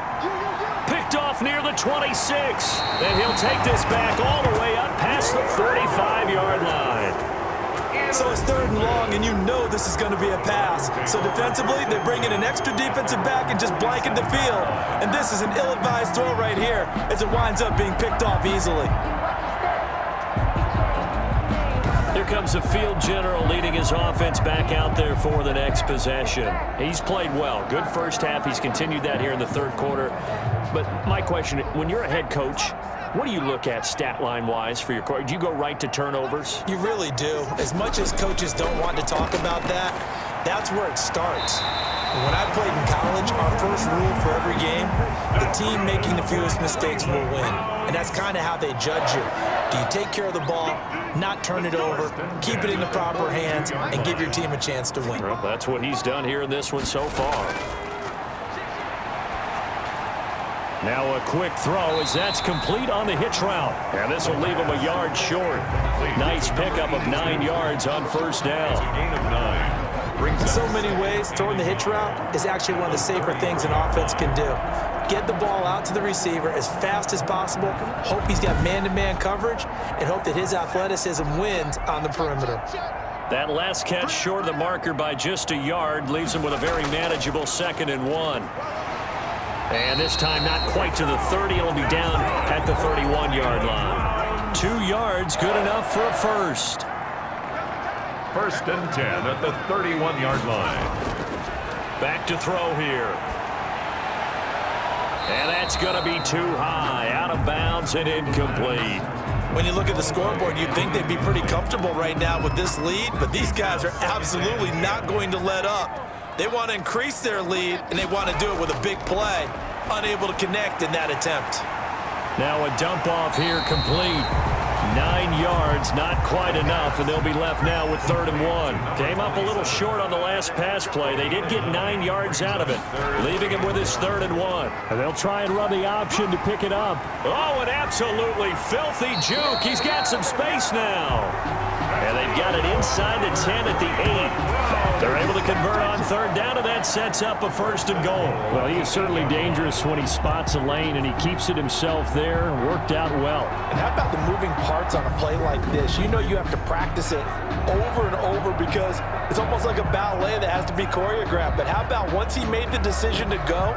Picked off near the 26. And he'll take this back all the way up past the 45-yard line. So it's third and long, and you know this is going to be a pass. So defensively, they bring in an extra defensive back and just blanket the field. And this is an ill-advised throw right here as it winds up being picked off easily. Here comes the field general leading his offense back out there for the next possession. He's played well. Good first half. He's continued that here in the third quarter. But my question, when you're a head coach, what do you look at stat line-wise for your coach? Do you go right to turnovers? You really do. As much as coaches don't want to talk about that, that's where it starts. When I played in college, our first rule for every game, the team making the fewest mistakes will win. And that's kind of how they judge you. Do you take care of the ball, not turn it over, keep it in the proper hands, and give your team a chance to win? Well, that's what he's done here in this one so far. Now a quick throw as that's complete on the hitch route. And this will leave him a yard short. Nice pickup of 9 yards on first down. Gain of 9. In so many ways, throwing the hitch route is actually one of the safer things an offense can do. Get the ball out to the receiver as fast as possible, hope he's got man-to-man coverage, and hope that his athleticism wins on the perimeter. That last catch short of the marker by just a yard leaves him with a very manageable 2nd and 1. And this time not quite to the 30. It'll be down at the 31-yard line. 2 yards, good enough for a first. First and 10 at the 31-yard line. Back to throw here. And that's going to be too high, out of bounds and incomplete. When you look at the scoreboard, you'd think they'd be pretty comfortable right now with this lead, but these guys are absolutely not going to let up. They want to increase their lead, and they want to do it with a big play. Unable to connect in that attempt. Now a dump off here complete. 9 yards, not quite enough, and they'll be left now with 3rd and 1. Came up a little short on the last pass play. They did get 9 yards out of it, leaving him with his 3rd and 1. And they'll try and run the option to pick it up. Oh, an absolutely filthy juke. He's got some space now. And they've got it inside the 10 at the 8. They're able to convert on 3rd down, and that sets up a 1st and goal. Well, he is certainly dangerous when he spots a lane, and he keeps it himself there. Worked out well. And how about the moving parts on a play like this? You know you have to practice it over and over because it's almost like a ballet that has to be choreographed. But how about once he made the decision to go,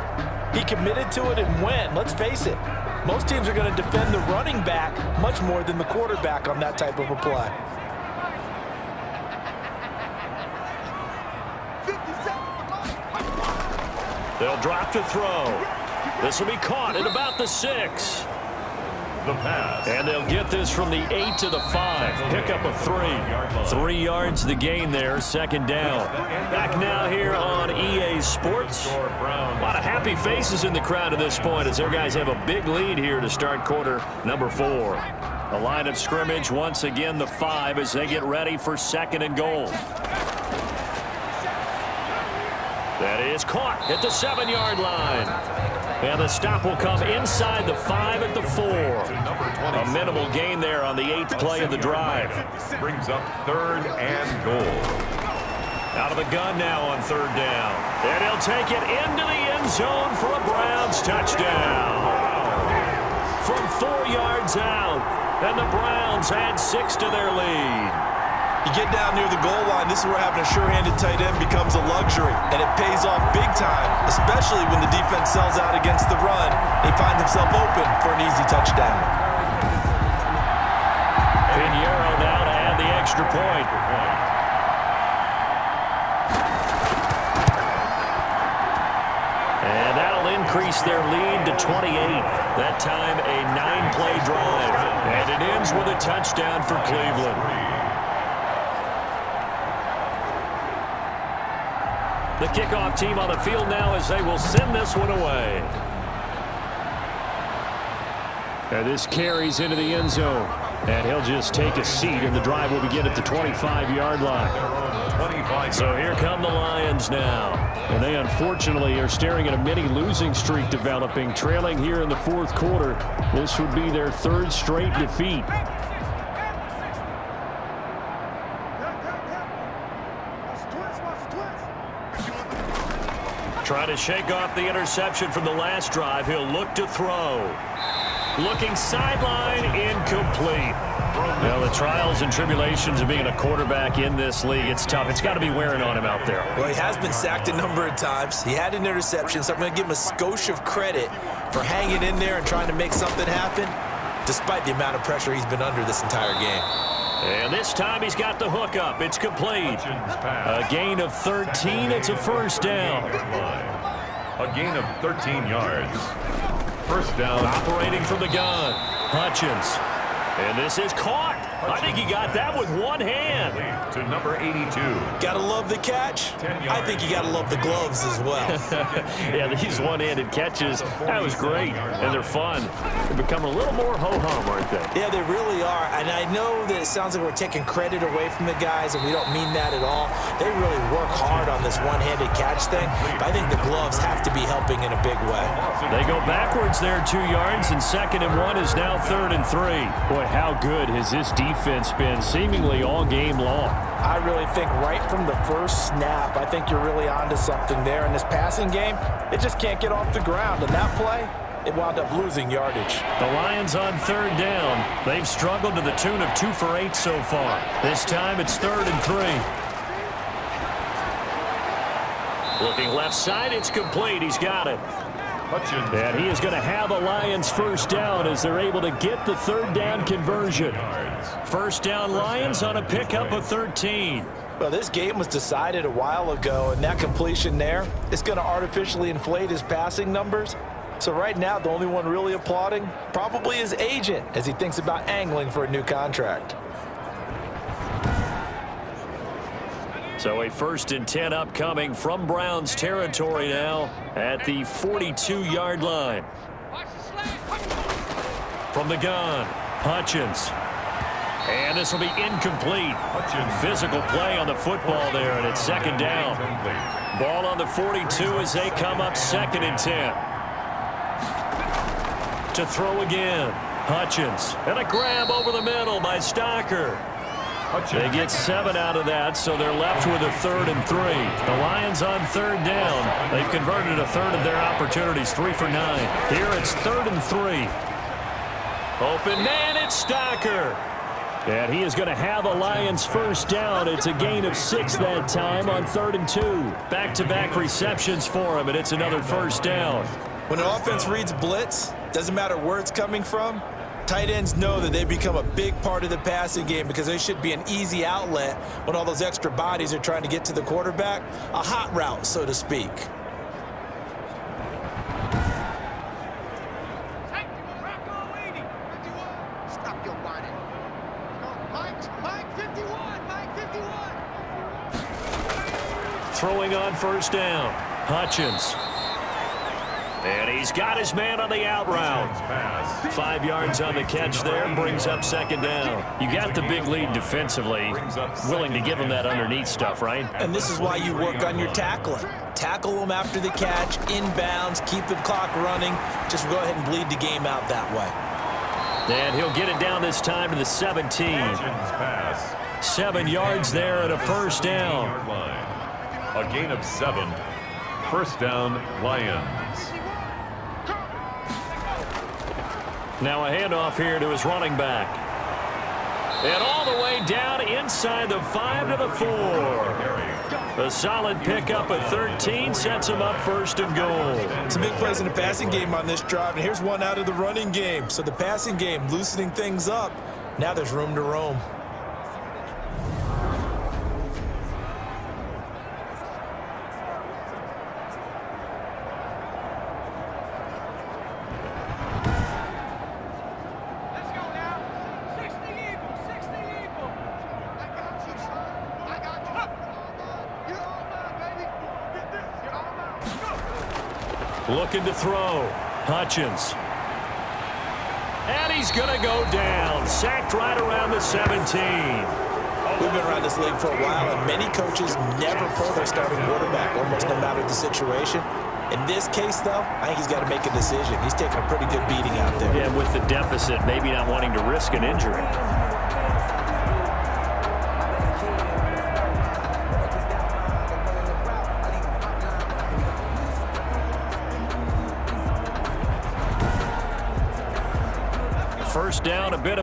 he committed to it and went. Let's face it, most teams are going to defend the running back much more than the quarterback on that type of a play. They'll drop to throw. This will be caught at about the 6. The pass. And they'll get this from the 8 to the 5. Pickup of 3. 3 yards the gain there, 2nd down. Back now here on EA Sports. A lot of happy faces in the crowd at this point as their guys have a big lead here to start quarter number 4. The line of scrimmage, once again the 5 as they get ready for 2nd and goal. That is caught at the 7-yard line. And the stop will come inside the 5 at the 4. A minimal gain there on the 8th play of the drive. Brings up 3rd and goal. Out of the gun now on 3rd down. And he'll take it into the end zone for a Browns touchdown. From 4 yards out. And the Browns add 6 to their lead. You get down near the goal line, this is where having a sure-handed tight end becomes a luxury, and it pays off big time, especially when the defense sells out against the run. He finds himself open for an easy touchdown. Pinheiro now to add the extra point. And that'll increase their lead to 28. That time a 9-play drive. And it ends Lions with a touchdown for Cleveland. The kickoff team on the field now as they will send this one away. And this carries into the end zone. And he'll just take a seat, and the drive will begin at the 25-yard line. So here come the Lions now. And they unfortunately are staring at a mini losing streak developing, trailing here in the fourth quarter. This would be their third straight defeat. Trying to shake off the interception from the last drive. He'll look to throw. Looking sideline, incomplete. Well, the trials and tribulations of being a quarterback in this league, it's tough. It's got to be wearing on him out there. Well, he has been sacked a number of times. He had an interception, so I'm going to give him a skosh of credit for hanging in there and trying to make something happen, despite the amount of pressure he's been under this entire game. And this time he's got the hook up. It's complete. A gain of 13. It's a first down. A gain of 13 yards. First down. Operating from the gun. Hutchins. And this is caught. I think he got that with one hand. To number 82. Gotta love the catch. I think you gotta love the gloves as well. Yeah, these one-handed catches, that was great. And they're fun. They're becoming a little more ho-hum, aren't they? Yeah, they really are. And I know that it sounds like we're taking credit away from the guys, and we don't mean that at all. They really work hard on this one-handed catch thing. But I think the gloves have to be helping in a big way. They go backwards there 2 yards, and 2nd and 1 is now 3rd and 3. Boy, how good has this defense been seemingly all game long? I really think right from the first snap, I think you're really onto something there. In this passing game, it just can't get off the ground. And that play, it wound up losing yardage. The Lions on 3rd down. They've struggled to the tune of 2 for 8 so far. This time it's 3rd and 3. Looking left side, it's complete. He's got it. And he is going to have a Lions first down as they're able to get the 3rd down conversion. First down Lions on a pickup of 13. Well, this game was decided a while ago, and that completion there is going to artificially inflate his passing numbers. So right now, the only one really applauding probably his agent as he thinks about angling for a new contract. So a 1st and 10 upcoming from Browns territory now at the 42-yard line. From the gun, Hutchins. And this will be incomplete. Physical play on the football there, and it's 2nd down. Ball on the 42 as they come up 2nd and 10. To throw again, Hutchins. And a grab over the middle by Stocker. They get 7 out of that, so they're left with a 3rd and 3. The Lions on 3rd down. They've converted a 1/3 of their opportunities, 3 for 9. Here it's 3rd and 3. Open man, it's Stocker. And he is going to have a Lions first down. It's a gain of 6 that time on 3rd and 2. Back-to-back receptions for him, and it's another first down. When an offense reads blitz, doesn't matter where it's coming from, tight ends know that they become a big part of the passing game because they should be an easy outlet when all those extra bodies are trying to get to the quarterback. A hot route, so to speak. Stop your whining. Mike 51. Mike 51. Throwing on first down, Hutchins. And he's got his man on the out route. 5 yards on the catch there, brings up 2nd down. You got the big lead defensively, willing to give him that underneath stuff, right? And this is why you work on your tackling. Tackle them after the catch, inbounds, keep the clock running. Just go ahead and bleed the game out that way. And he'll get it down this time to the 17. 7 yards there and a first down. A gain of 7. First down, Lions. Now a handoff here to his running back. And all the way down inside the 5 to the 4. A solid pickup at 13 sets him up 1st and goal. Some big plays in the passing game on this drive, and here's one out of the running game. So the passing game loosening things up. Now there's room to roam. Looking to throw. Hutchins. And he's going to go down. Sacked right around the 17. We've been around this league for a while, and many coaches never pull their starting quarterback, almost no matter the situation. In this case, though, I think he's got to make a decision. He's taking a pretty good beating out there. Yeah, with the deficit, maybe not wanting to risk an injury. First down, a bit of